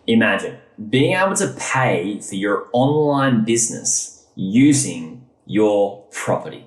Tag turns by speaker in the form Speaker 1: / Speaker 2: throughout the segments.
Speaker 1: Imagine being able to pay for your online business using your property.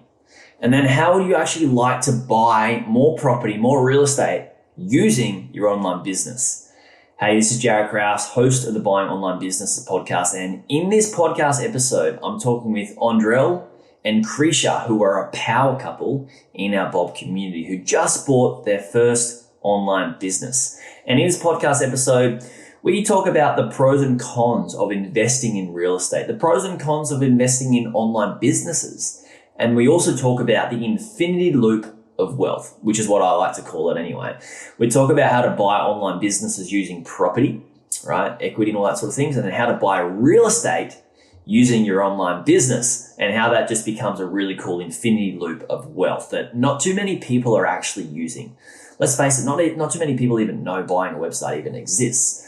Speaker 1: And then how would you actually like to buy more property, more real estate using your online business? Hey, this is Jaryd Krause, host of the Buying Online Business podcast. And in this podcast episode, I'm talking with Andrel and Kryzia, who are a power couple in our Bob community who just bought their first online business. And in this podcast episode, we talk about the pros and cons of investing in real estate, the pros and cons of investing in online businesses. And we also talk about the infinity loop of wealth, which is what I like to call it anyway. We talk about how to buy online businesses using property, right? Equity and all that sort of things, and then how to buy real estate using your online business and how that just becomes a really cool infinity loop of wealth that not too many people are actually using. Let's face it, not too many people even know buying a website even exists.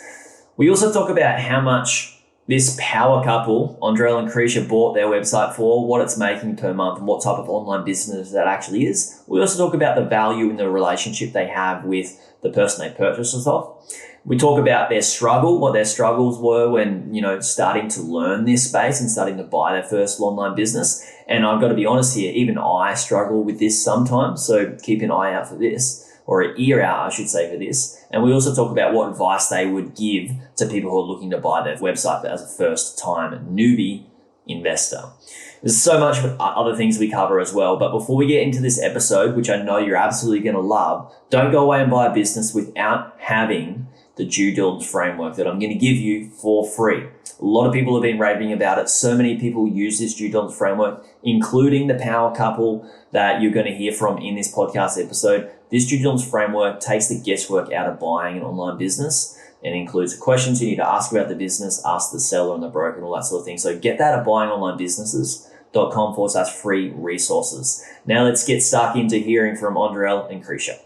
Speaker 1: We also talk about how much this power couple, Andrel and Kryzia, bought their website for, what it's making per month, and what type of online business that actually is. We also talk about the value in the relationship they have with the person they purchased it off. We talk about their struggle, what their struggles were when, starting to learn this space and starting to buy their first online business. And I've got to be honest here, even I struggle with this sometimes. So keep an eye out for this, or an ear out, I should say, for this. And we also talk about what advice they would give to people who are looking to buy their website as a first-time newbie investor. There's so much other things we cover as well. But before we get into this episode, which I know you're absolutely going to love, don't go away and buy a business without having the due diligence framework that I'm going to give you for free. A lot of people have been raving about it. So many people use this due diligence framework, including the power couple that you're going to hear from in this podcast episode. This due diligence framework takes the guesswork out of buying an online business and includes the questions you need to ask about the business, ask the seller and the broker and all that sort of thing. So get that at buyingonlinebusinesses.com/free resources. Now let's get stuck into hearing from Andrel and Kryzia.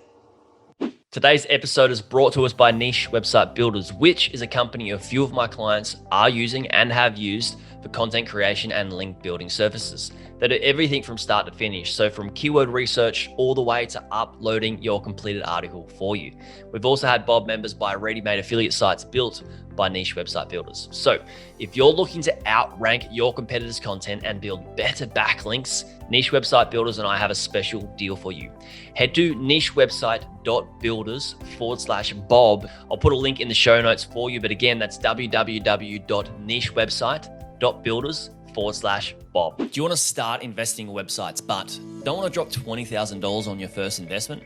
Speaker 1: Today's episode is brought to us by Niche Website Builders, which is a company a few of my clients are using and have used for content creation and link building services. They do everything from start to finish. So from keyword research all the way to uploading your completed article for you. We've also had Bob members buy ready-made affiliate sites built by Niche Website Builders. So if you're looking to outrank your competitors' content and build better backlinks, Niche Website Builders and I have a special deal for you. Head to nichewebsite.builders/Bob. I'll put a link in the show notes for you. But again, that's www.nichewebsite.builders/Bob. Do you want to start investing in websites but don't want to drop $20,000 on your first investment?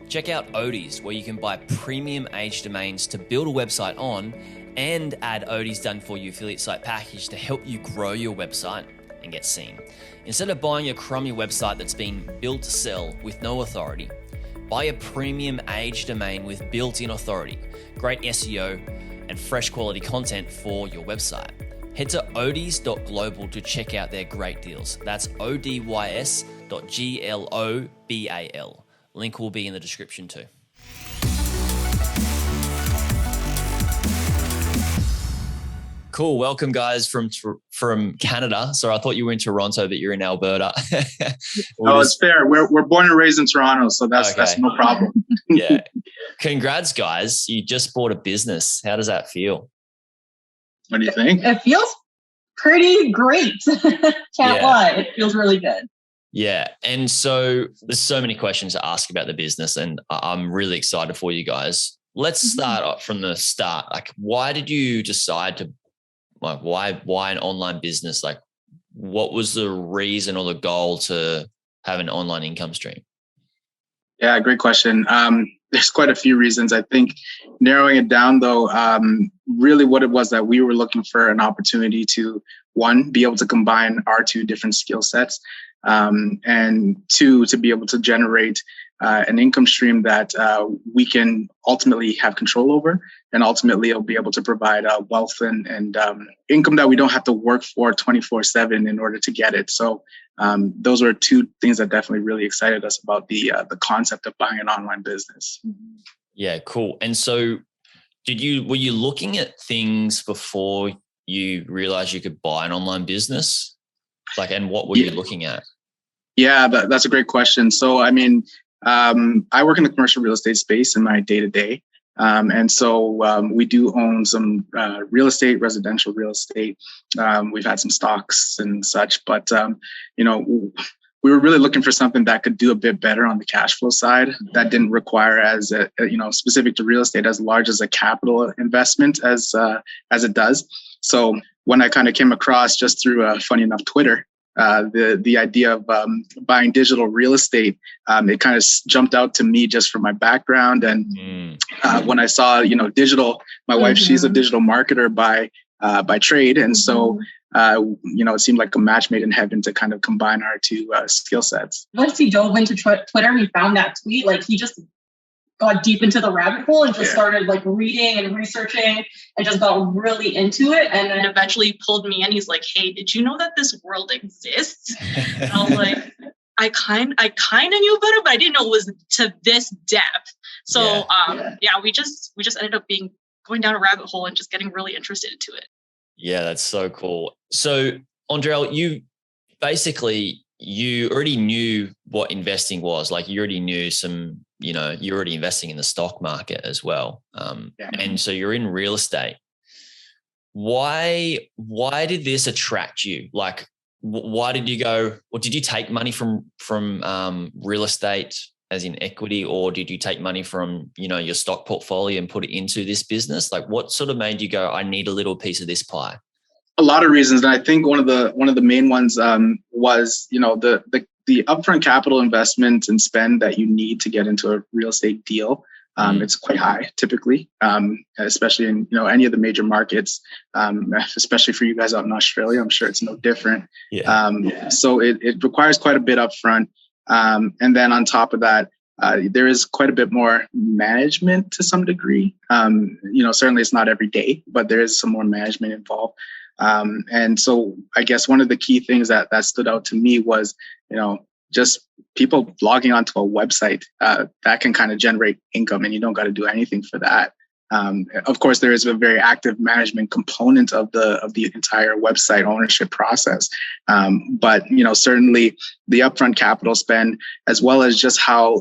Speaker 1: Check out Odie's, where you can buy premium age domains to build a website on and add Odie's done for you affiliate site package to help you grow your website and get seen. Instead of buying a crummy website that's been built to sell with no authority, buy a premium age domain with built-in authority, great SEO, and fresh quality content for your website. Head to odys.global to check out their great deals. That's odys.global. Link will be in the description too. Cool. Welcome, guys, from Canada. So I thought you were in Toronto, but you're in Alberta.
Speaker 2: It's fair. We're born and raised in Toronto, so that's no problem.
Speaker 1: Yeah. Congrats, guys. You just bought a business. How does that feel?
Speaker 2: What do you think?
Speaker 3: It feels pretty great. Can't lie. It feels really good.
Speaker 1: Yeah. And so there's so many questions to ask about the business, and I'm really excited for you guys. Let's start up from the start. Like, why did you decide to, why an online business? Like, what was the reason or the goal to have an online income stream?
Speaker 2: Yeah, great question. There's quite a few reasons. I think narrowing it down, though, really what it was that we were looking for an opportunity to, one, be able to combine our two different skill sets, and two, to be able to generate an income stream that we can ultimately have control over, and ultimately it'll be able to provide wealth and income that we don't have to work for 24/7 in order to get it. So those were two things that definitely really excited us about the concept of buying an online business.
Speaker 1: Yeah, cool. And so were you looking at things before you realized you could buy an online business? And what were you looking at?
Speaker 2: Yeah, that's a great question. So, I mean, I work in the commercial real estate space in my day-to-day. And so we do own some real estate, residential real estate. We've had some stocks and such, but you know, we were really looking for something that could do a bit better on the cash flow side. That didn't require as you know, specific to real estate, as large as a capital investment as it does. So when I kind of came across, just through funny enough, Twitter, the idea of buying digital real estate, it kind of jumped out to me just from my background. And when I saw, you know, digital, my wife, she's a digital marketer by trade, and so you know, it seemed like a match made in heaven to kind of combine our two skill sets.
Speaker 3: Once he dove into Twitter, he found that tweet. Like, he just got deep into the rabbit hole and just started like reading and researching and just got really into it. And then eventually pulled me in. He's like, "Hey, did you know that this world exists?" And I was like, I kind of knew about it, but I didn't know it was to this depth. So we just ended up going down a rabbit hole and just getting really interested into it.
Speaker 1: Yeah, that's so cool. So, Andrel, you already knew what investing was. Like, you already knew some, you know, you're already investing in the stock market as well. And so you're in real estate. Why did this attract you? Like, why did you go, or did you take money from real estate as in equity, or did you take money from, you know, your stock portfolio and put it into this business? Like, what sort of made you go, I need a little piece of this pie?
Speaker 2: A lot of reasons. And I think one of the main ones was, you know, the upfront capital investment and spend that you need to get into a real estate deal. It's quite high typically, especially in, you know, any of the major markets, especially for you guys out in Australia. I'm sure it's no different. So it requires quite a bit upfront. And then on top of that, there is quite a bit more management to some degree. You know, certainly it's not every day, but there is some more management involved. And so I guess one of the key things that stood out to me was, you know, just people logging onto a website that can kind of generate income, and you don't got to do anything for that. Of course, there is a very active management component of the entire website ownership process. But, you know, certainly the upfront capital spend, as well as just how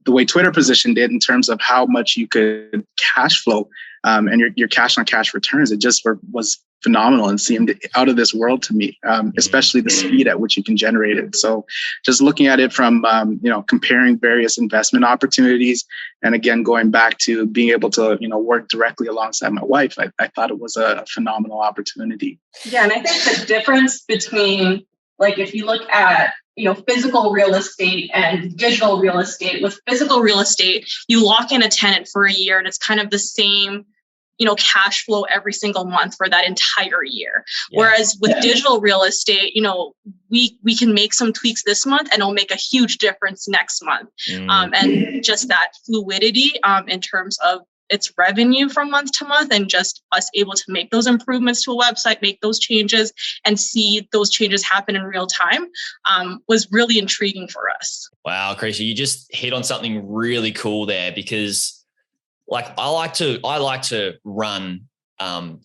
Speaker 2: the way Twitter positioned it in terms of how much you could cash flow and your cash on cash returns, it just was phenomenal and seemed out of this world to me, especially the speed at which you can generate it. So just looking at it from, you know, comparing various investment opportunities, and again, going back to being able to, you know, work directly alongside my wife, I thought it was a phenomenal opportunity.
Speaker 3: Yeah. And I think the difference between, like, if you look at, you know, physical real estate and digital real estate, with physical real estate, you lock in a tenant for a year and it's kind of the same, you know, cash flow every single month for that entire year. Whereas with digital real estate, you know, we can make some tweaks this month and it'll make a huge difference next month. And just that fluidity in terms of its revenue from month to month, and just us able to make those improvements to a website, make those changes and see those changes happen in real time was really intriguing for us.
Speaker 1: Wow, Kryzia, you just hit on something really cool there, because like I like to run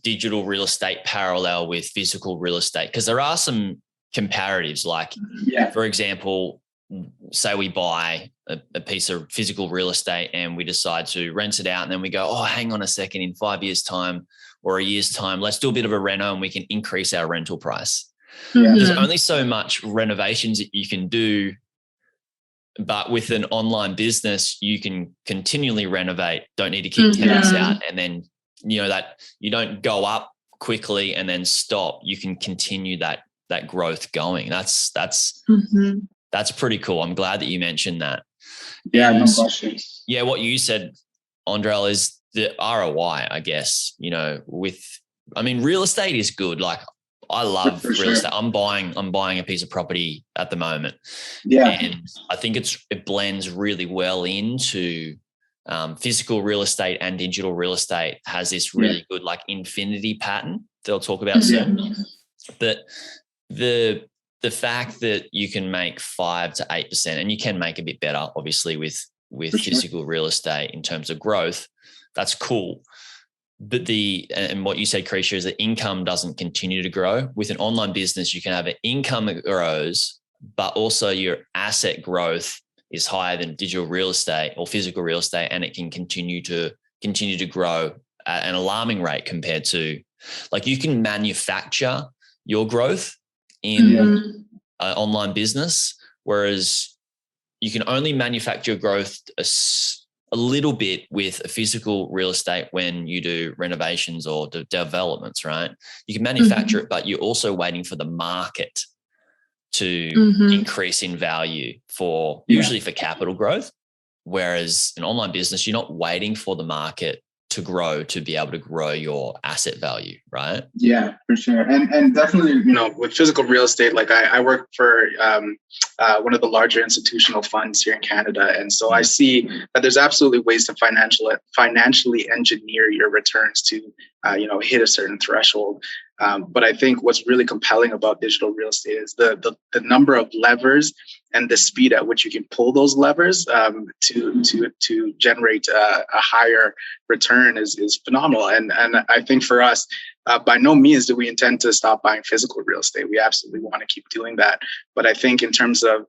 Speaker 1: digital real estate parallel with physical real estate, because there are some comparatives. Like, for example, say we buy a piece of physical real estate and we decide to rent it out, and then we go, oh, hang on a second, in 5 years' time or a year's time, let's do a bit of a reno and we can increase our rental price. There's only so much renovations that you can do. But with an online business, you can continually renovate, don't need to kick tenants out. And then, you know, that you don't go up quickly and then stop. You can continue that growth going. That's pretty cool. I'm glad that you mentioned that.
Speaker 2: Yeah, no questions.
Speaker 1: Yeah, what you said, Andrel, is the ROI, I guess, you know, real estate is good. Like, I love real estate. I'm buying a piece of property at the moment. And I think it blends really well into physical real estate, and digital real estate has this really good like infinity pattern that I'll talk about soon. But the fact that you can make 5 to 8%, and you can make a bit better, obviously, with physical real estate in terms of growth, that's cool. But and what you said, Kryzia, is that income doesn't continue to grow. With an online business, you can have an income that grows, but also your asset growth is higher than digital real estate or physical real estate, and it can continue to continue to grow at an alarming rate compared to, like, you can manufacture your growth in an online business, whereas you can only manufacture growth a little bit with a physical real estate when you do renovations or developments, right? You can manufacture it, but you're also waiting for the market to increase in value usually for capital growth. Whereas an online business, you're not waiting for the market to grow to be able to grow your asset value, right?
Speaker 2: Yeah, for sure. And definitely, with physical real estate, like I work for one of the larger institutional funds here in Canada. And so I see that there's absolutely ways to financially engineer your returns to, hit a certain threshold. But I think what's really compelling about digital real estate is the number of levers and the speed at which you can pull those levers to generate a higher return is phenomenal. And I think for us, by no means do we intend to stop buying physical real estate. We absolutely want to keep doing that. But I think in terms of,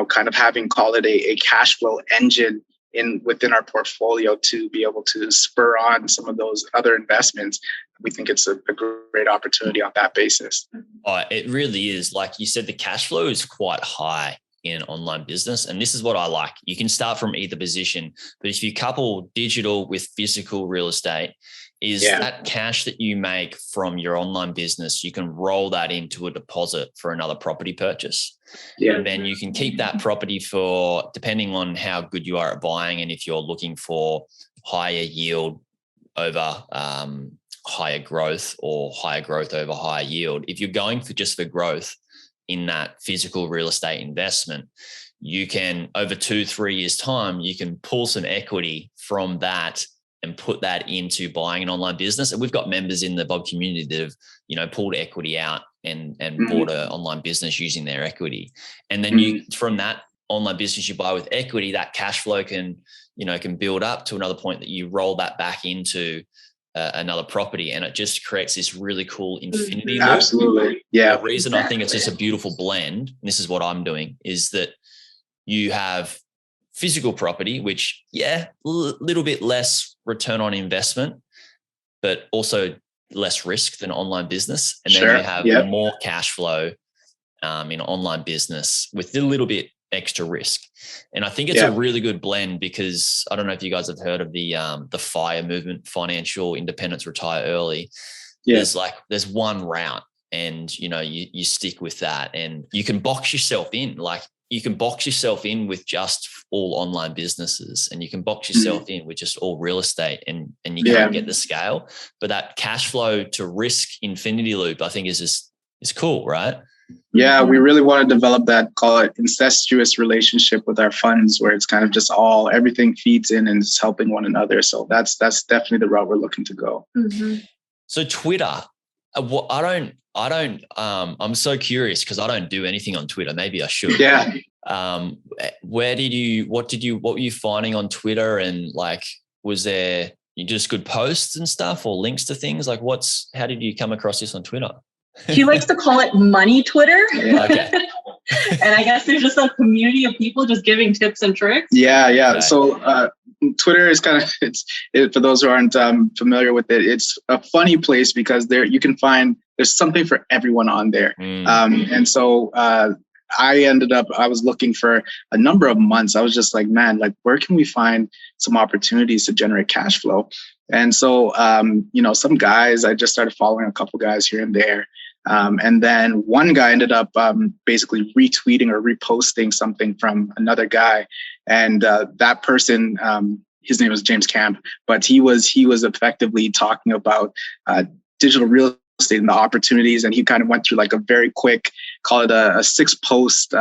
Speaker 2: kind of having, call it a cash flow engine within our portfolio to be able to spur on some of those other investments, we think it's a great opportunity on that basis.
Speaker 1: Oh, it really is. Like you said, the cash flow is quite high in online business. And this is what I like. You can start from either position, but if you couple digital with physical real estate, that cash that you make from your online business, you can roll that into a deposit for another property purchase. Yeah. And then you can keep that property for, depending on how good you are at buying, and if you're looking for higher yield over higher growth, or higher growth over higher yield. If you're going for just the growth in that physical real estate investment, you can, over 2-3 years' time, you can pull some equity from that and put that into buying an online business. And we've got members in the Bob community that have, pulled equity out and bought an online business using their equity. And then you, from that online business you buy with equity, that cash flow can build up to another point that you roll that back into another property, and it just creates this really cool infinity loop.
Speaker 2: Absolutely. Yeah.
Speaker 1: The reason I think it's just a beautiful blend, and this is what I'm doing, is that you have physical property, which, little bit less return on investment, but also less risk than online business. And then you have more cash flow in online business with a little bit extra risk. And I think it's a really good blend, because I don't know if you guys have heard of the FIRE movement, financial independence, retire early. There's one route, and you stick with that, and you can box yourself in. Like, you can box yourself in with just all online businesses, and you can box yourself in with just all real estate, and you can't get the scale. But that cash flow to risk infinity loop, I think, is cool, right?
Speaker 2: Yeah, we really want to develop that, call it incestuous relationship with our funds, where it's kind of just everything feeds in and it's helping one another. So that's definitely the route we're looking to go.
Speaker 1: So Twitter, I'm so curious, because I don't do anything on Twitter. Maybe I should.
Speaker 2: Yeah.
Speaker 1: What were you finding on Twitter? And like, was there just good posts and stuff, or links to things? Like, how did you come across this on Twitter?
Speaker 3: He likes to call it money Twitter.
Speaker 1: Okay.
Speaker 3: And I guess there's just a community of people just giving tips and tricks.
Speaker 2: Yeah. Okay. So Twitter is kind of, for those who aren't familiar with it, it's a funny place, because you can find there's something for everyone on there. And so I was looking for a number of months. I was just like, man, like, where can we find some opportunities to generate cash flow? And so, some guys, I just started following a couple guys here and there. And then one guy ended up basically retweeting or reposting something from another guy. And that person, his name was James Camp, but he was effectively talking about digital real estate and the opportunities. And he kind of went through like a very quick, call it a 6-post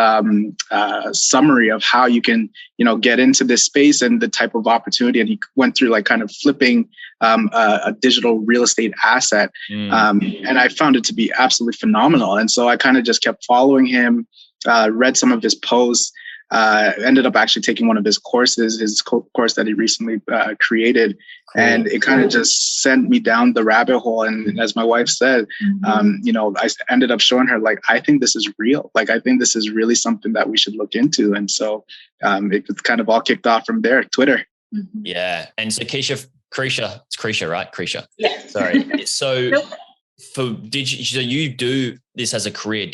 Speaker 2: summary of how you can, get into this space and the type of opportunity. And he went through like kind of flipping a digital real estate asset. And I found it to be absolutely phenomenal. And so I kind of just kept following him, read some of his posts, ended up actually taking one of his courses, his course that he recently created. Cool. And it kind of just sent me down the rabbit hole. And as my wife said, I ended up showing her, like, I think this is real. Like, I think this is really something that we should look into. And so it kind of all kicked off from there, Twitter.
Speaker 1: Yeah. And so Keisha,
Speaker 4: Kryzia. It's Kryzia, right? Kryzia.
Speaker 3: Yeah.
Speaker 4: Sorry. So
Speaker 3: Nope.
Speaker 4: so you do this as a career?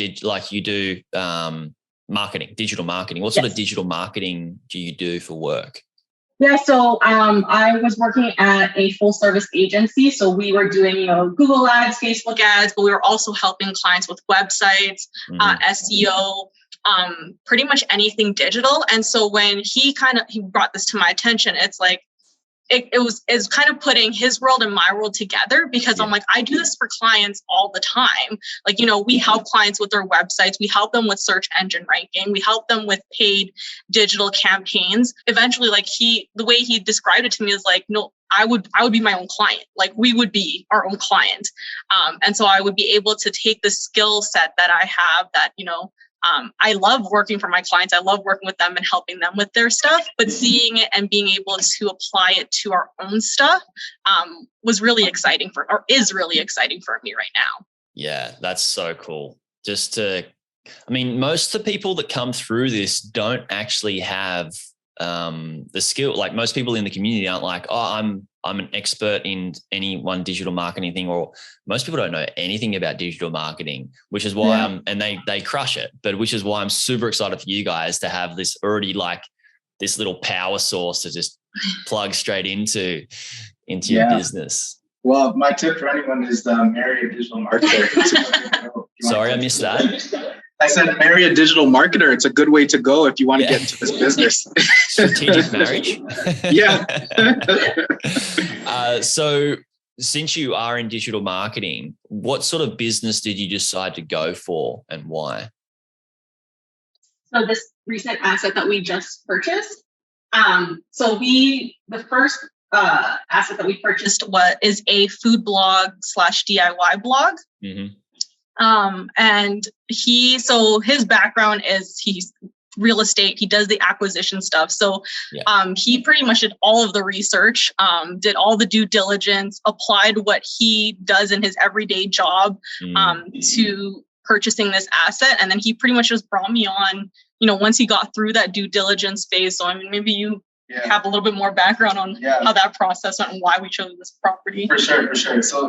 Speaker 4: You do marketing, digital marketing? What sort of digital marketing do you do for work?
Speaker 3: Yeah, so I was working at a full service agency. So we were doing, Google ads, Facebook ads, but we were also helping clients with websites, SEO, pretty much anything digital. And so when he brought this to my attention, it's like, it's kind of putting his world and my world together, because I'm like, I do this for clients all the time. Like, we help clients with their websites. We help them with search engine ranking. We help them with paid digital campaigns. Eventually, the way he described it to me is like, no, I would be my own client. Like, we would be our own client. And so I would be able to take the skill set that I have that, I love working for my clients. I love working with them and helping them with their stuff, but seeing it and being able to apply it to our own stuff is really exciting for me right now.
Speaker 4: Yeah, that's so cool. Most of the people that come through this don't actually have the skill. Like, most people in the community aren't like, oh, I'm an expert in any one digital marketing thing, or most people don't know anything about digital marketing, which is why and they crush it. But which is why I'm super excited for you guys to have this already, like, this little power source to just plug straight into your business.
Speaker 2: Well, my tip for anyone is marry a digital marketer.
Speaker 4: Sorry, I missed that.
Speaker 2: I said marry a digital marketer. It's a good way to go if you want to get into this business.
Speaker 4: Strategic marriage.
Speaker 2: Yeah.
Speaker 4: So since you are in digital marketing, what sort of business did you decide to go for and why?
Speaker 3: So this recent asset that we just purchased. The first asset that we purchased is a food blog / DIY blog. Mm-hmm. And his background is he's real estate. He does the acquisition stuff. So, he pretty much did all of the research, did all the due diligence, applied what he does in his everyday job, to purchasing this asset. And then he pretty much just brought me on, once he got through that due diligence phase. So, maybe you have a little bit more background on how that process went and why we chose this property.
Speaker 2: For sure. So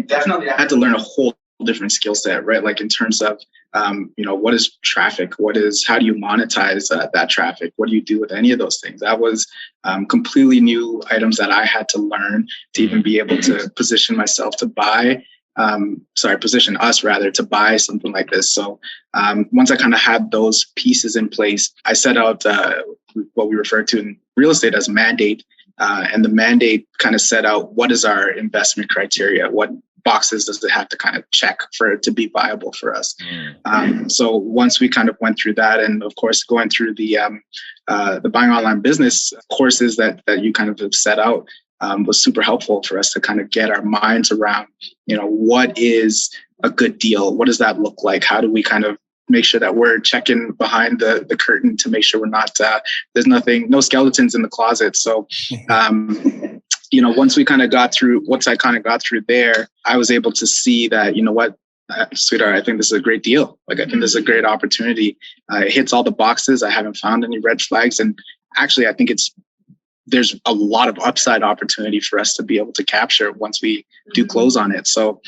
Speaker 2: definitely I had to learn a whole different skill set, right? Like, in terms of, what is traffic? How do you monetize that traffic? What do you do with any of those things? That was completely new items that I had to learn to even be able to position myself to buy. Position us rather to buy something like this. So once I kind of had those pieces in place, I set out what we refer to in real estate as mandate. And the mandate kind of set out what is our investment criteria, what boxes does it have to kind of check for it to be viable for us. So once we kind of went through that, and of course going through the buying online business courses that you kind of have set out, was super helpful for us to kind of get our minds around, what is a good deal? What does that look like? How do we kind of make sure that we're checking behind the curtain to make sure we're not, there's no skeletons in the closet. So, once I kind of got through there, I was able to see that, sweetheart, I think this is a great deal. Like, I think this is a great opportunity. It hits all the boxes. I haven't found any red flags. And actually, I think there's a lot of upside opportunity for us to be able to capture once we do close on it. So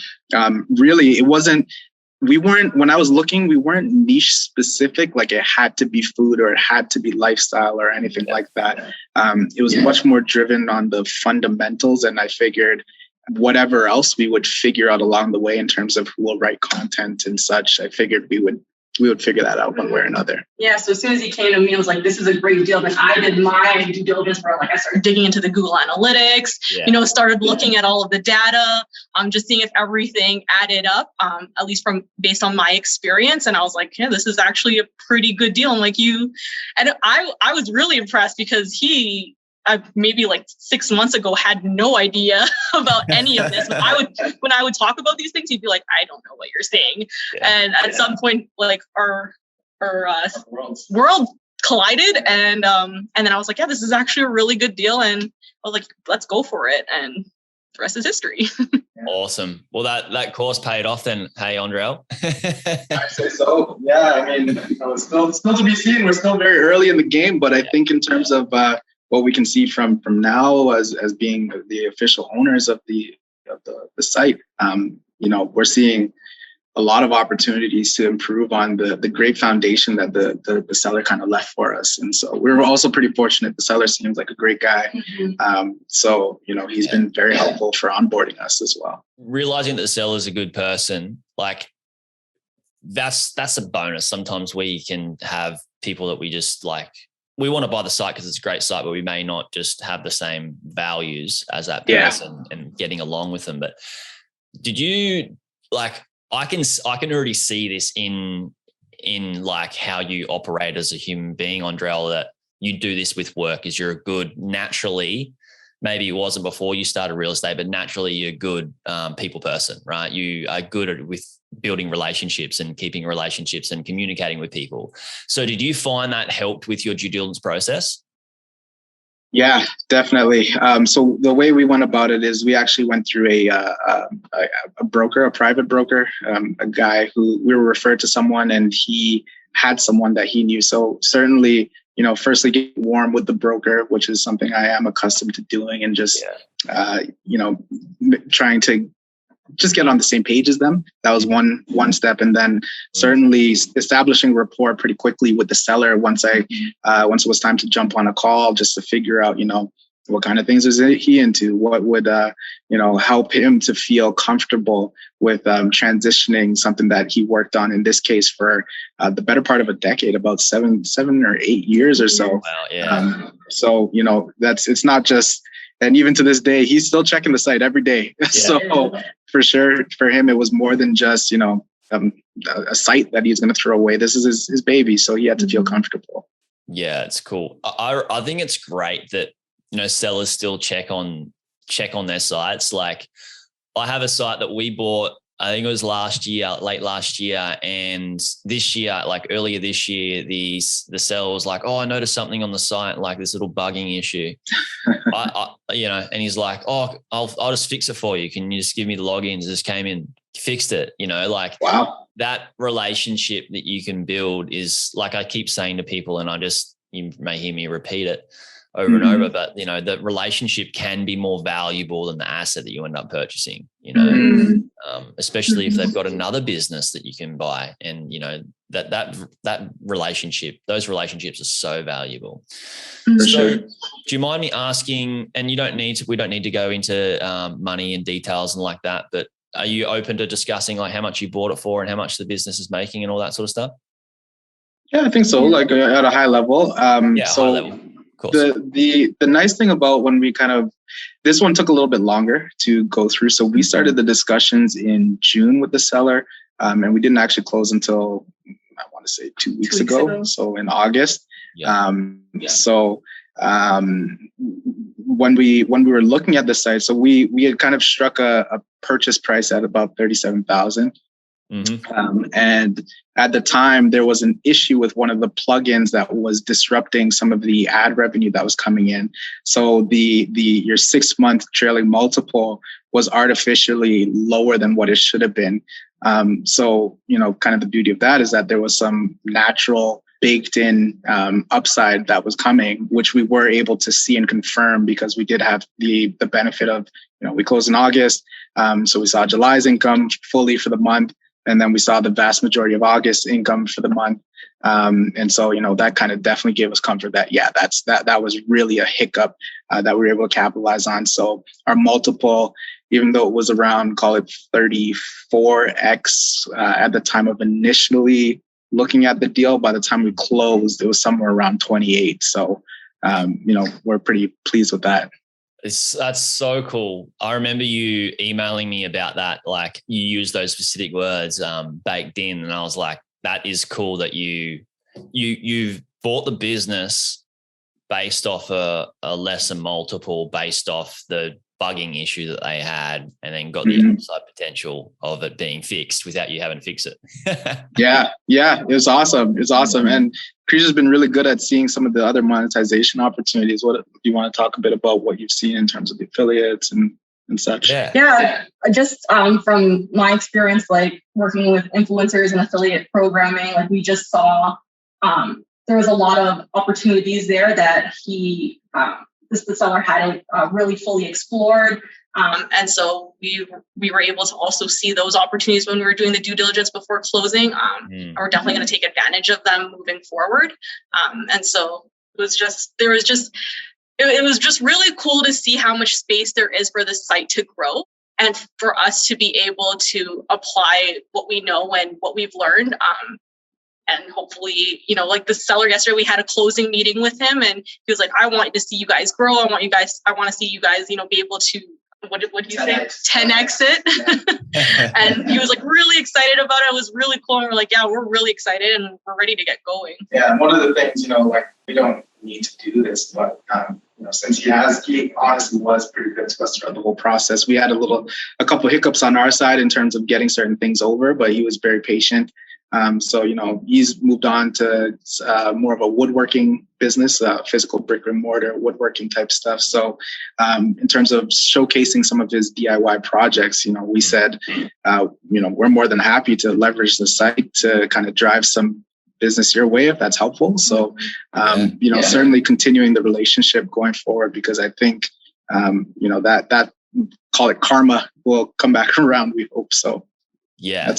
Speaker 2: really, when I was looking, we weren't niche specific, like it had to be food or it had to be lifestyle or anything like that. It was much more driven on the fundamentals. And I figured whatever else we would figure out along the way in terms of who will write content and such, I figured we would figure that out one way or another.
Speaker 3: Yeah. So as soon as he came to me, I was like, this is a great deal. Then I did my due diligence where I started digging into the Google Analytics, started looking at all of the data, just seeing if everything added up, at least based on my experience. And I was like, this is actually a pretty good deal. And I was really impressed because maybe like 6 months ago had no idea about any of this. When I would talk about these things, he'd be like, I don't know what you're saying. And at some point, like our world collided. And then I was like, this is actually a really good deal. And I was like, let's go for it. And the rest is history.
Speaker 4: Awesome. Well, that course paid off then. Hey, Andrel.
Speaker 2: I say so. Yeah. Still to be seen. We're still very early in the game, but I think in terms of, what we can see from now as being the official owners of the site, we're seeing a lot of opportunities to improve on the great foundation that the seller kind of left for us. And so we were also pretty fortunate. The seller seems like a great guy. So, he's been very helpful for onboarding us as well.
Speaker 4: Realizing that the seller's a good person, like that's a bonus. Sometimes we can have people that we just like, we want to buy the site because it's a great site, but we may not just have the same values as that person and getting along with them. But did you I can already see this in like how you operate as a human being, Andrel, that you do this with work, is you're a good, naturally, maybe it wasn't before you started real estate, but naturally you're a good people person, right? You are good with building relationships and keeping relationships and communicating with people. So did you find that helped with your due diligence process?
Speaker 2: Yeah, definitely. So the way we went about it is we actually went through a broker, a private broker, a guy who we were referred to someone, and he had someone that he knew. So certainly, firstly get warm with the broker, which is something I am accustomed to doing, and just, trying to just get on the same page as them. That was one step. And then certainly establishing rapport pretty quickly with the seller once it was time to jump on a call, just to figure out, what kind of things is he into? What would, help him to feel comfortable with transitioning something that he worked on, in this case, for the better part of a decade, about 7 or 8 years or so.
Speaker 4: Wow, yeah.
Speaker 2: So, it's not just, and even to this day, he's still checking the site every day. Yeah. So for sure, for him, it was more than just, a site that he's going to throw away. This is his baby. So he had to feel comfortable.
Speaker 4: Yeah, it's cool. I think it's great that, sellers still check on their sites. Like, I have a site that we bought, I think it was late last year. And this year, like earlier this year, the seller was like, "Oh, I noticed something on the site, like this little bugging issue." And he's like, "Oh, I'll just fix it for you. Can you just give me the logins?" Just came in, fixed it,
Speaker 2: Wow.
Speaker 4: That relationship that you can build is, like I keep saying to people, and you may hear me repeat it over and over, but the relationship can be more valuable than the asset that you end up purchasing, especially if they've got another business that you can buy. And, that relationship, those relationships are so valuable.
Speaker 2: For
Speaker 4: so
Speaker 2: sure.
Speaker 4: Do you mind me asking, and we don't need to go into money and details and like that, but are you open to discussing like how much you bought it for and how much the business is making and all that sort of stuff?
Speaker 2: Yeah, I think so. Like at a high level.
Speaker 4: High level.
Speaker 2: The nice thing about when we this one took a little bit longer to go through. So we started the discussions in June with the seller, and we didn't actually close until, I want to say 2 weeks ago. So in August.
Speaker 4: Yeah.
Speaker 2: So when we were looking at the site, so we had kind of struck a purchase price at about $37,000. And at the time, there was an issue with one of the plugins that was disrupting some of the ad revenue that was coming in. So your 6-month trailing multiple was artificially lower than what it should have been. So kind of the beauty of that is that there was some natural baked in upside that was coming, which we were able to see and confirm because we did have the benefit of, we closed in August. So we saw July's income fully for the month. And then we saw the vast majority of August income for the month. And so, that kind of definitely gave us comfort that, that was really a hiccup that we were able to capitalize on. So our multiple, even though it was around, call it 34x at the time of initially looking at the deal, by the time we closed, it was somewhere around 28. So, we're pretty pleased with that.
Speaker 4: That's so cool. I remember you emailing me about that. Like, you use those specific words, baked in. And I was like, that is cool that you've bought the business based off a lesser multiple, based off the bugging issue that they had, and then got the upside potential of it being fixed without you having to fix it.
Speaker 2: Yeah. It was awesome. It's awesome. And Kryzia's been really good at seeing some of the other monetization opportunities. What do you want to talk a bit about what you've seen in terms of the affiliates and such?
Speaker 3: Yeah. Just from my experience, like working with influencers and affiliate programming, like we just saw there was a lot of opportunities there that the seller hadn't really fully explored. And so we were able to also see those opportunities when we were doing the due diligence before closing. And we're definitely going to take advantage of them moving forward. And so it was just really cool to see how much space there is for this site to grow, and for us to be able to apply what we know and what we've learned. And hopefully, like the seller yesterday, we had a closing meeting with him, and he was like, I want to see you guys grow. I want to see you guys, be able to, what did you say? 10X it. Yeah. And he was like really excited about it. It was really cool. And we're like, yeah, we're really excited and we're ready to get going.
Speaker 2: Yeah. And one of the things, like we don't need to do this, but, since he honestly was pretty good to us throughout the whole process. We had a couple hiccups on our side in terms of getting certain things over, but he was very patient. So, he's moved on to more of a woodworking business, physical brick and mortar woodworking type stuff. So in terms of showcasing some of his DIY projects, we said, we're more than happy to leverage the site to kind of drive some business your way if that's helpful. So, certainly continuing the relationship going forward, because I think, that call it karma will come back around. We hope so.
Speaker 4: Yeah,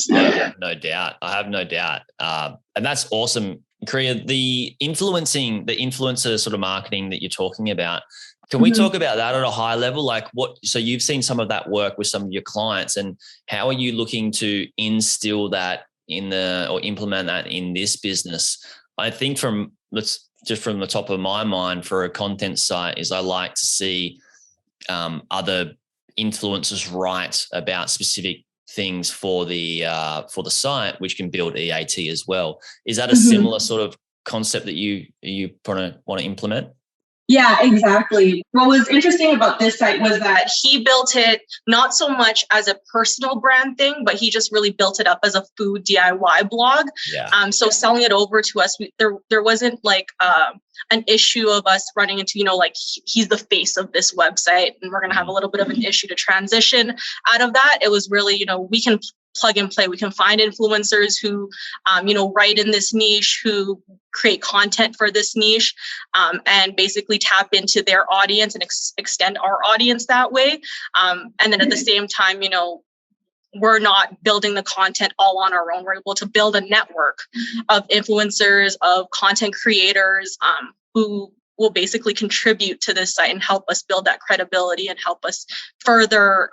Speaker 4: no doubt. I have no doubt. And that's awesome. Kryzia, the influencer sort of marketing that you're talking about, can we talk about that at a high level? Like so you've seen some of that work with some of your clients, and how are you looking to instill that or implement that in this business? I think from the top of my mind for a content site is I like to see other influencers write about specific things for the site, which can build EAT as well. Is that a similar sort of concept that you want to implement?
Speaker 3: Yeah, exactly. What was interesting about this site was that he built it not so much as a personal brand thing, but he just really built it up as a food DIY blog. Yeah. So selling it over to us, there wasn't like an issue of us running into, like he's the face of this website and we're going to have a little bit of an issue to transition out of that. It was really, we can plug and play. We can find influencers who, write in this niche, who create content for this niche, and basically tap into their audience and extend our audience that way. And then at the same time, we're not building the content all on our own. We're able to build a network of influencers, of content creators, who will basically contribute to this site and help us build that credibility and help us further,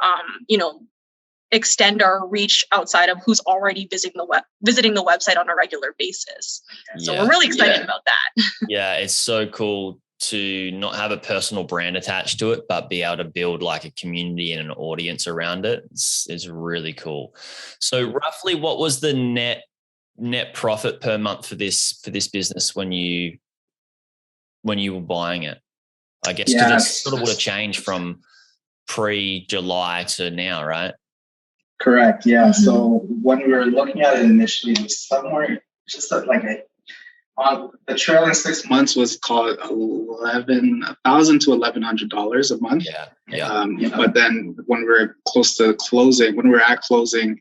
Speaker 3: extend our reach outside of who's already visiting the website on a regular basis. So we're really excited about that.
Speaker 4: Yeah, it's so cool to not have a personal brand attached to it, but be able to build like a community and an audience around it. It's really cool. So roughly what was the net profit per month for this business when you were buying it? I guess because it sort of would have changed from pre-July to now, right?
Speaker 2: Correct. Yeah. So when we were looking at it initially, it was somewhere just like the trailing 6 months was called $1,000 to $1,100 a month. Yeah. But then when we were close to closing, we were at closer to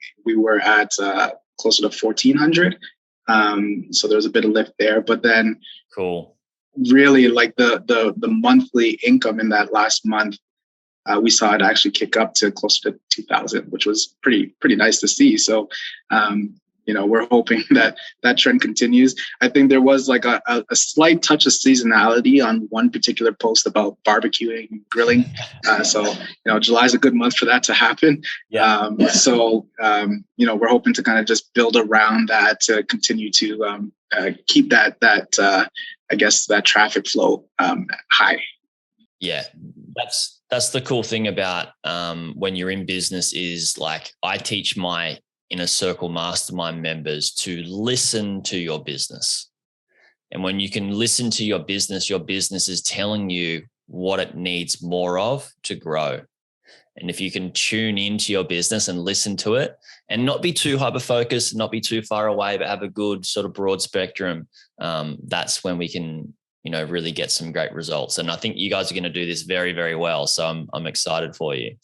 Speaker 2: 1,400. So there was a bit of lift there. But then,
Speaker 4: cool.
Speaker 2: Really, like the monthly income in that last month, we saw it actually kick up to close to 2,000, which was pretty nice to see. So, we're hoping that trend continues. I think there was like a slight touch of seasonality on one particular post about barbecuing and grilling. So, July is a good month for that to happen. Yeah. So, we're hoping to kind of just build around that to continue to keep that I guess that traffic flow high.
Speaker 4: Yeah, that's the cool thing about when you're in business is like I teach my Inner Circle Mastermind members to listen to your business. And when you can listen to your business is telling you what it needs more of to grow. And if you can tune into your business and listen to it and not be too hyper-focused, not be too far away, but have a good sort of broad spectrum, that's when we can, really get some great results. And I think you guys are going to do this very, very well. So I'm excited for you.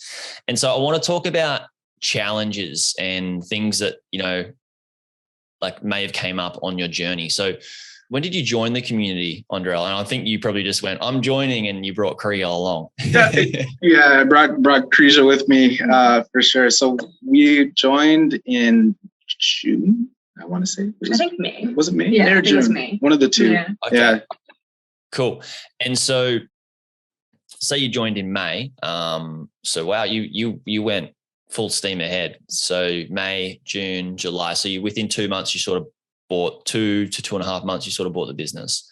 Speaker 4: And so I want to talk about challenges and things that, like may have came up on your journey. So when did you join the community, Andrel? And I think you probably just went, I'm joining, and you brought Kryzia along.
Speaker 2: Yeah, I brought Kryzia with me for sure. So we joined in June, I want to say.
Speaker 3: I think May.
Speaker 2: Was it May?
Speaker 3: Yeah,
Speaker 2: May or
Speaker 3: I think
Speaker 2: June?
Speaker 3: it was May.
Speaker 2: One of the two.
Speaker 3: Yeah.
Speaker 4: Okay.
Speaker 2: Yeah.
Speaker 4: Cool. And so say you joined in May. So wow, you went full steam ahead. So May, June, July. So you within 2 months, you sort of bought 2 to 2.5 months, you sort of bought the business.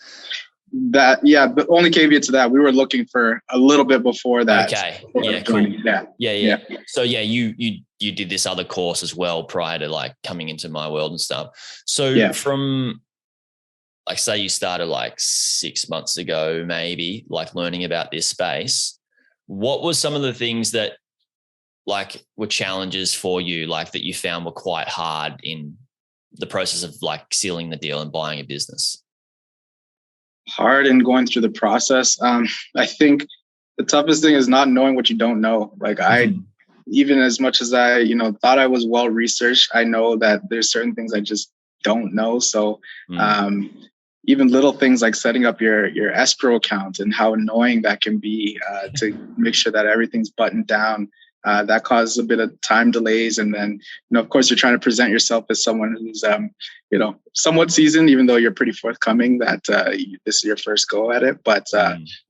Speaker 2: But only caveat to that, we were looking for a little bit before that.
Speaker 4: Okay. Yeah. Cool.
Speaker 2: Yeah.
Speaker 4: So yeah, you did this other course as well prior to like coming into my world and stuff. So from like, say you started like 6 months ago, maybe like learning about this space, what was some of the things that like were challenges for you, like that you found were quite hard in the process of like sealing the deal and buying a business?
Speaker 2: Hard in going through the process. I think the toughest thing is not knowing what you don't know. Like even as much as I, thought I was well researched, I know that there's certain things I just don't know. So even little things like setting up your escrow account and how annoying that can be to make sure that everything's buttoned down. That causes a bit of time delays. And then, of course, you're trying to present yourself as someone who's, somewhat seasoned, even though you're pretty forthcoming that this is your first go at it. But,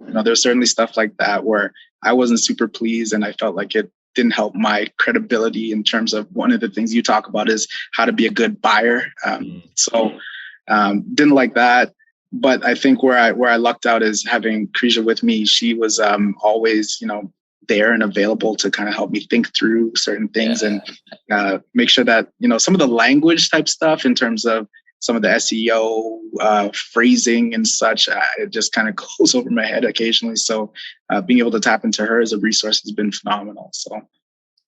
Speaker 2: there's certainly stuff like that where I wasn't super pleased, and I felt like it didn't help my credibility in terms of one of the things you talk about is how to be a good buyer. So didn't like that. But I think where I lucked out is having Kryzia with me. She was always, there and available to kind of help me think through certain things and make sure that, some of the language type stuff in terms of some of the SEO phrasing and such, it just kind of goes over my head occasionally. So being able to tap into her as a resource has been phenomenal. So.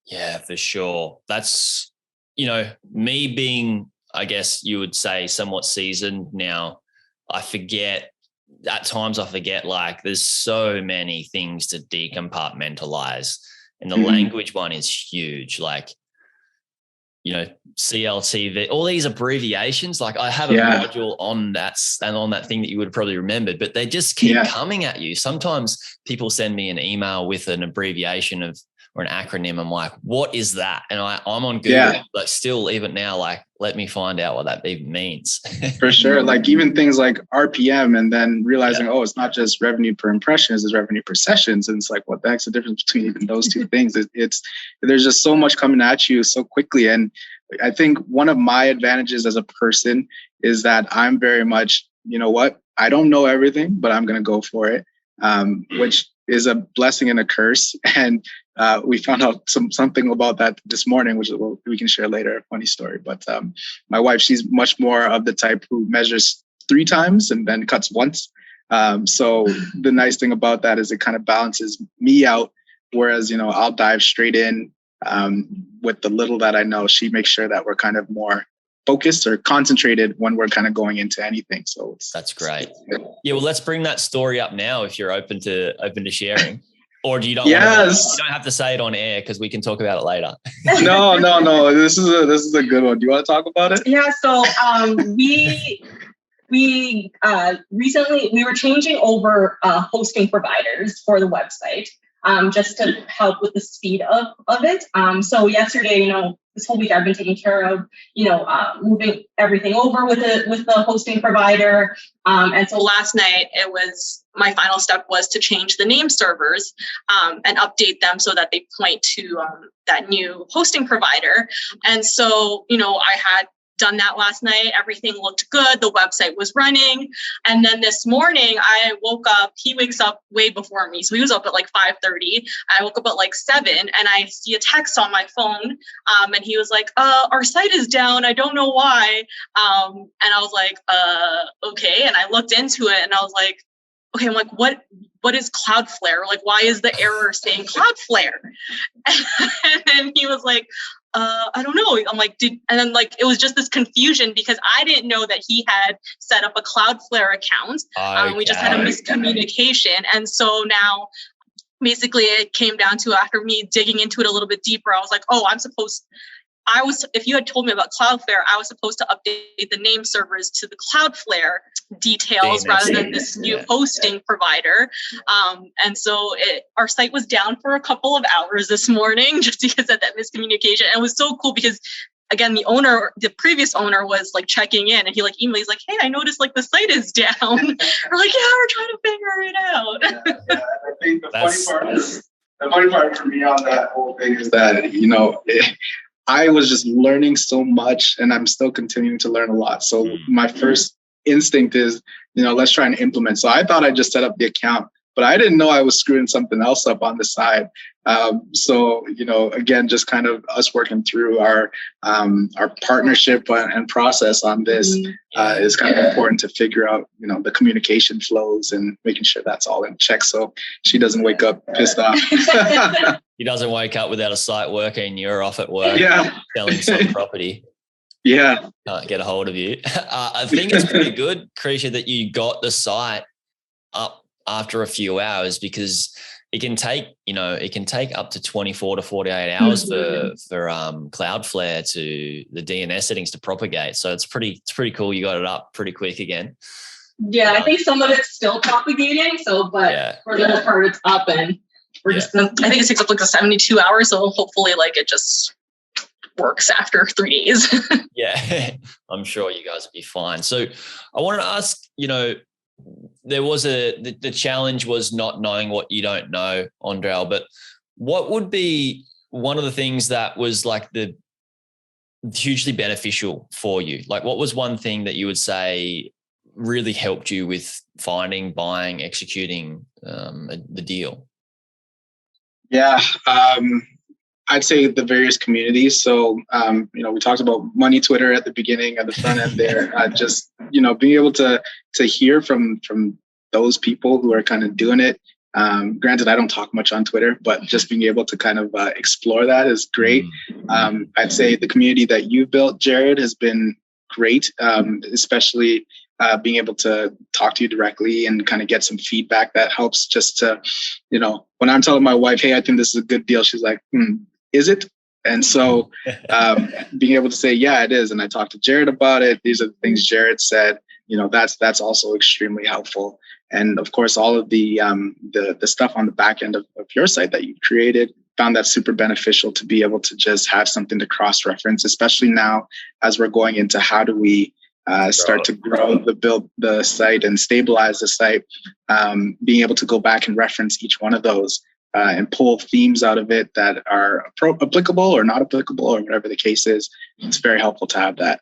Speaker 2: Yeah,
Speaker 4: for sure. That's, me being, I guess you would say, somewhat seasoned now, at times I forget, like there's so many things to decompartmentalize, and the language one is huge. Like, CLTV, all these abbreviations, like I have a module on that and on that thing that you would have probably remembered, but they just keep coming at you. Sometimes people send me an email with an abbreviation or an acronym. I'm like, what is that? And I'm on Google, but still even now, like, let me find out what that even means.
Speaker 2: For sure. Like even things like RPM, and then realizing, it's not just revenue per impressions, it's revenue per sessions. And it's like, what the heck's the difference between even those two things? There's just so much coming at you so quickly. And I think one of my advantages as a person is that I'm very much, I don't know everything, but I'm going to go for it, which is a blessing and a curse. And we found out something about that this morning, which we can share later, a funny story. But my wife, she's much more of the type who measures 3 times and then cuts once. So the nice thing about that is it kind of balances me out. Whereas, I'll dive straight in with the little that I know. She makes sure that we're kind of more focused or concentrated when we're kind of going into anything. So
Speaker 4: that's great. Yeah. Well, let's bring that story up now if you're open to sharing. Or do you don't?
Speaker 2: Yes.
Speaker 4: You don't have to say it on air because we can talk about it later.
Speaker 2: No. This is a good one. Do you want to talk about it?
Speaker 3: Yeah. So we recently we were changing over hosting providers for the website just to help with the speed of it. So yesterday, this whole week I've been taking care of, moving everything over with the hosting provider. And so last night my final step was to change the name servers and update them so that they point to that new hosting provider. And so, I had done that last night. Everything looked good. The website was running. And then this morning I woke up, he wakes up way before me. So he was up at like 5:30. I woke up at like 7 and I see a text on my phone. And he was like, our site is down. I don't know why. And I was like, okay. And I looked into it and I was like, okay, I'm like, what is Cloudflare? Like, why is the error saying Cloudflare? And then he was like, I don't know. I'm like, and then like, it was just this confusion because I didn't know that he had set up a Cloudflare account. We just had a miscommunication. And so now basically it came down to, after me digging into it a little bit deeper, I was like, oh, I'm supposed if you had told me about Cloudflare, I was supposed to update the name servers to the Cloudflare details rather than this new hosting provider. And so our site was down for a couple of hours this morning just because of that miscommunication. And it was so cool because, again, the previous owner was like checking in, and he like emailed, he's like, hey, I noticed like the site is down. We're like, yeah, we're trying to figure it out.
Speaker 2: Yeah. I think the funny part for me on that whole thing is that, I was just learning so much, and I'm still continuing to learn a lot. So my first instinct is, let's try and implement. So I thought I just set up the account, but I didn't know I was screwing something else up on the side. So, again, just kind of us working through our partnership and process on this is kind of important to figure out, the communication flows and making sure that's all in check so she doesn't wake up pissed off.
Speaker 4: He doesn't wake up without a site working. You're off at work selling some property.
Speaker 2: Yeah.
Speaker 4: Can't get a hold of you. I think it's pretty good, Kryzia, that you got the site up after a few hours, because it can take up to 24 to 48 hours for Cloudflare to the DNS settings to propagate. So it's pretty cool. You got it up pretty quick again.
Speaker 3: Yeah, I think some of it's still propagating. But for the most part, it's up, and we're just. I think it takes up like 72 hours. So hopefully, like it just works after 3 days.
Speaker 4: Yeah, I'm sure you guys will be fine. So I wanted to ask, there was the challenge was not knowing what you don't know, Andrel, but what would be one of the things that was like the hugely beneficial for you? Like, what was one thing that you would say really helped you with finding, buying, executing the deal?
Speaker 2: Yeah. I'd say the various communities. So, we talked about money Twitter at the beginning, at the front end there. Just, being able to hear from those people who are kind of doing it. Granted, I don't talk much on Twitter, but just being able to kind of explore that is great. I'd say the community that you've built, Jaryd, has been great, especially being able to talk to you directly and kind of get some feedback that helps just to, when I'm telling my wife, hey, I think this is a good deal, she's like, is it? And so being able to say, yeah, it is. And I talked to Jaryd about it. These are the things Jaryd said, that's also extremely helpful. And of course, all of the stuff on the back end of your site that you've created, found that super beneficial to be able to just have something to cross-reference, especially now as we're going into how do we start to build the site and stabilize the site, being able to go back and reference each one of those and pull themes out of it that are applicable or not applicable or whatever the case is. It's very helpful to have that.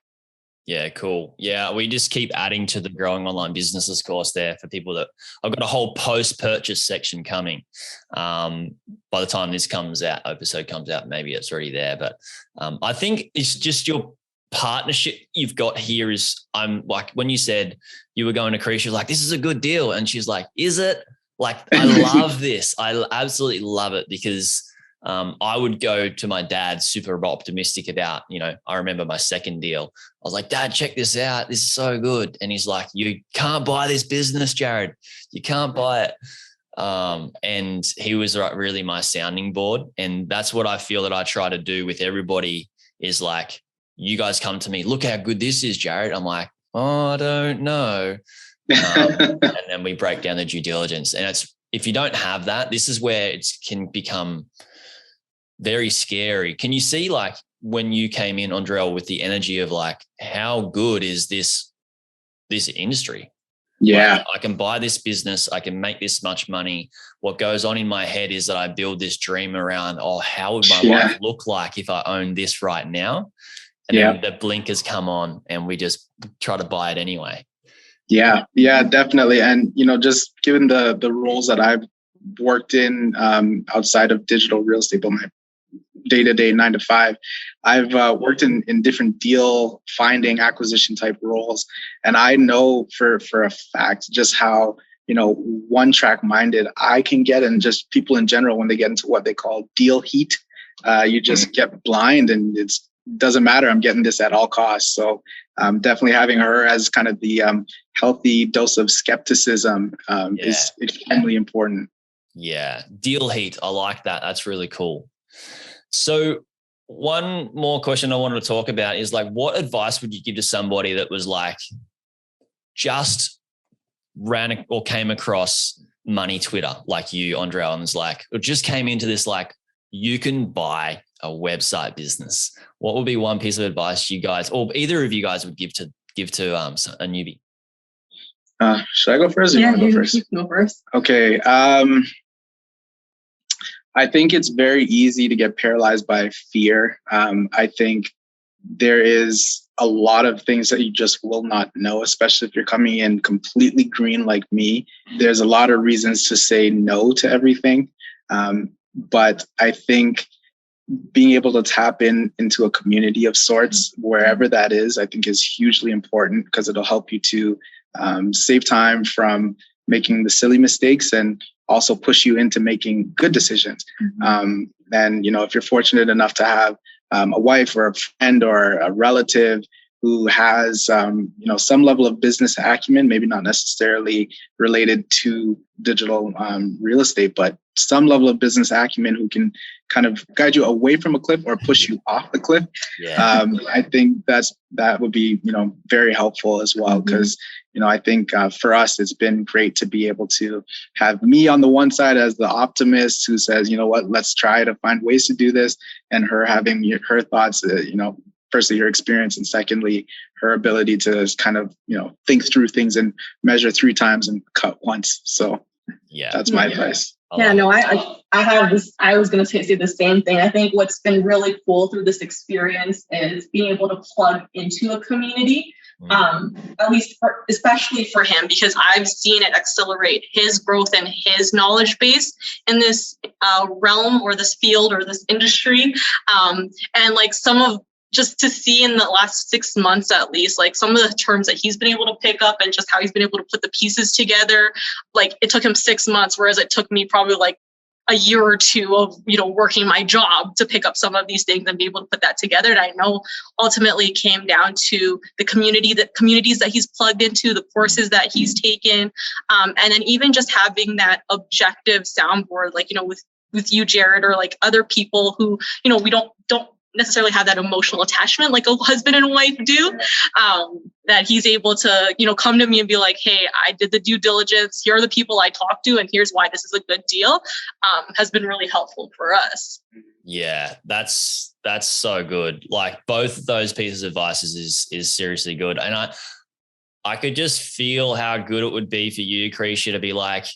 Speaker 4: Yeah, cool. Yeah, we just keep adding to the Growing Online Businesses course there for people that I've got a whole post-purchase section coming. By the time this episode comes out, maybe it's already there. But I think it's just your partnership you've got here is, I'm like, when you said you were going to Krause, she was like, this is a good deal. And she's like, is it? Like, I love this. I absolutely love it because I would go to my dad super optimistic about, I remember my second deal. I was like, Dad, check this out. This is so good. And he's like, you can't buy this business, Jaryd. You can't buy it. And he was really my sounding board. And that's what I feel that I try to do with everybody is like, you guys come to me, look how good this is, Jaryd. I'm like, oh, I don't know. And then we break down the due diligence. And if you don't have that, this is where it can become very scary. Can you see, like, when you came in, Andrel, with the energy of like, how good is this industry?
Speaker 2: Yeah.
Speaker 4: Like, I can buy this business. I can make this much money. What goes on in my head is that I build this dream around, how would my life look like if I owned this right now? And then the blinkers come on and we just try to buy it anyway.
Speaker 2: Yeah, definitely. And, just given the roles that I've worked in outside of digital real estate, but my day-to-day 9 to 5, I've worked in different deal finding acquisition type roles. And I know for a fact just how, one track minded I can get, and just people in general, when they get into what they call deal heat, you just get blind and it doesn't matter. I'm getting this at all costs. So definitely having her as kind of the healthy dose of skepticism is extremely important.
Speaker 4: Yeah. Deal heat. I like that. That's really cool. So one more question I wanted to talk about is like, what advice would you give to somebody that was like just ran or came across money Twitter like you, Andrel, and was like, or just came into this like, you can buy a website business. What would be one piece of advice you guys, or either of you guys, would give to a newbie?
Speaker 2: Should I go first? Or you want to go first?
Speaker 3: You can go first.
Speaker 2: Okay. I think it's very easy to get paralyzed by fear. I think there is a lot of things that you just will not know, especially if you're coming in completely green like me. There's a lot of reasons to say no to everything. But I think being able to tap into a community of sorts, wherever that is, I think is hugely important, because it'll help you to save time from making the silly mistakes and also push you into making good decisions. And, if you're fortunate enough to have a wife or a friend or a relative who has, some level of business acumen, maybe not necessarily related to digital real estate, but some level of business acumen who can kind of guide you away from a cliff or push you off the cliff.
Speaker 4: Yeah.
Speaker 2: I think that would be, very helpful as well. Because, I think for us, it's been great to be able to have me on the one side as the optimist who says, you know what, let's try to find ways to do this. And her having her thoughts, firstly, her experience, and secondly, her ability to kind of, think through things and measure 3 times and cut once. So
Speaker 4: yeah,
Speaker 2: that's my advice.
Speaker 3: I have this. I was going to say the same thing. I think what's been really cool through this experience is being able to plug into a community, at least especially for him, because I've seen it accelerate his growth and his knowledge base in this realm or this field or this industry. And like just to see in the last 6 months, at least, like some of the terms that he's been able to pick up and just how he's been able to put the pieces together. Like it took him 6 months, whereas it took me probably like a year or two of, working my job to pick up some of these things and be able to put that together. And I know ultimately it came down to the communities that he's plugged into, the courses that he's taken. And then even just having that objective soundboard, like, with you, Jaryd, or like other people who, we don't necessarily have that emotional attachment like a husband and wife do, that he's able to, come to me and be like, hey, I did the due diligence. Here are the people I talked to, and here's why this is a good deal, has been really helpful for us.
Speaker 4: Yeah, that's so good. Like both those pieces of advice is seriously good. And I could just feel how good it would be for you, Kryzia, to be like,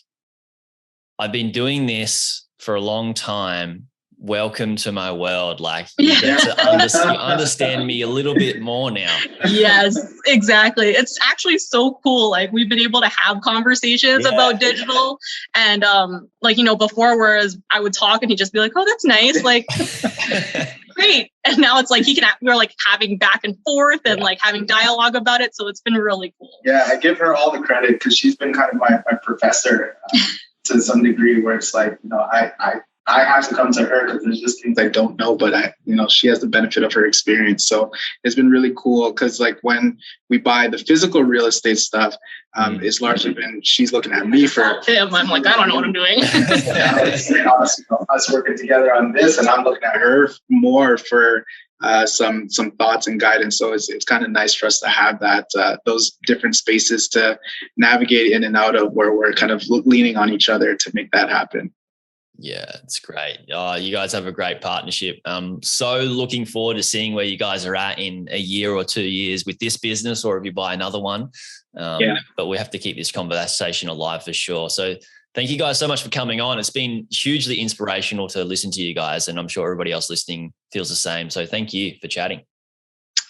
Speaker 4: I've been doing this for a long time. Welcome to my world. Like you get to understand me a little bit more now.
Speaker 3: Yes, exactly. It's actually so cool. Like we've been able to have conversations about digital, and before, whereas I would talk and he'd just be like, oh, that's nice. Like great. And now it's like we're like having back and forth and like having dialogue about it. So it's been really cool.
Speaker 2: Yeah, I give her all the credit because she's been kind of my professor to some degree, where it's like, I have to come to her because there's just things I don't know, but she has the benefit of her experience. So it's been really cool because like when we buy the physical real estate stuff, it's largely been, she's looking at me for
Speaker 3: him. I'm like, I don't know what I'm doing.
Speaker 2: Us working together on this, and I'm looking at her more for some thoughts and guidance. So it's kind of nice for us to have that, those different spaces to navigate in and out of, where we're kind of leaning on each other to make that happen.
Speaker 4: Yeah, it's great. Oh, you guys have a great partnership. So looking forward to seeing where you guys are at in a year or 2 years with this business, or if you buy another one. But we have to keep this conversation alive for sure. So thank you guys so much for coming on. It's been hugely inspirational to listen to you guys, and I'm sure everybody else listening feels the same. So thank you for chatting.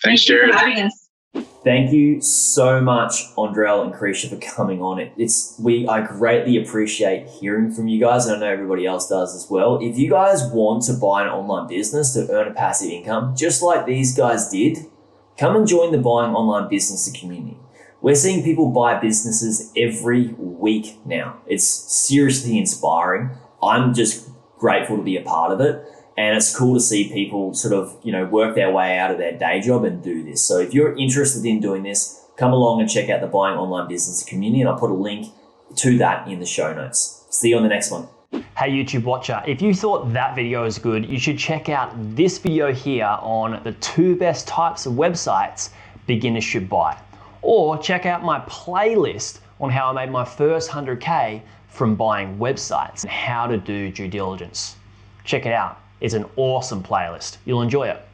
Speaker 2: Thanks, Jaryd.
Speaker 1: Thank you so much, Andrel and Kryzia, for coming on. I greatly appreciate hearing from you guys, and I know everybody else does as well. If you guys want to buy an online business to earn a passive income, just like these guys did, come and join the Buying Online Business community. We're seeing people buy businesses every week now. It's seriously inspiring. I'm just grateful to be a part of it. And it's cool to see people sort of, work their way out of their day job and do this. So if you're interested in doing this, come along and check out the Buying Online Business community, and I'll put a link to that in the show notes. See you on the next one.
Speaker 5: Hey YouTube watcher, if you thought that video was good, you should check out this video here on the 2 best types of websites beginners should buy. Or check out my playlist on how I made my first 100K from buying websites and how to do due diligence. Check it out. It's an awesome playlist. You'll enjoy it.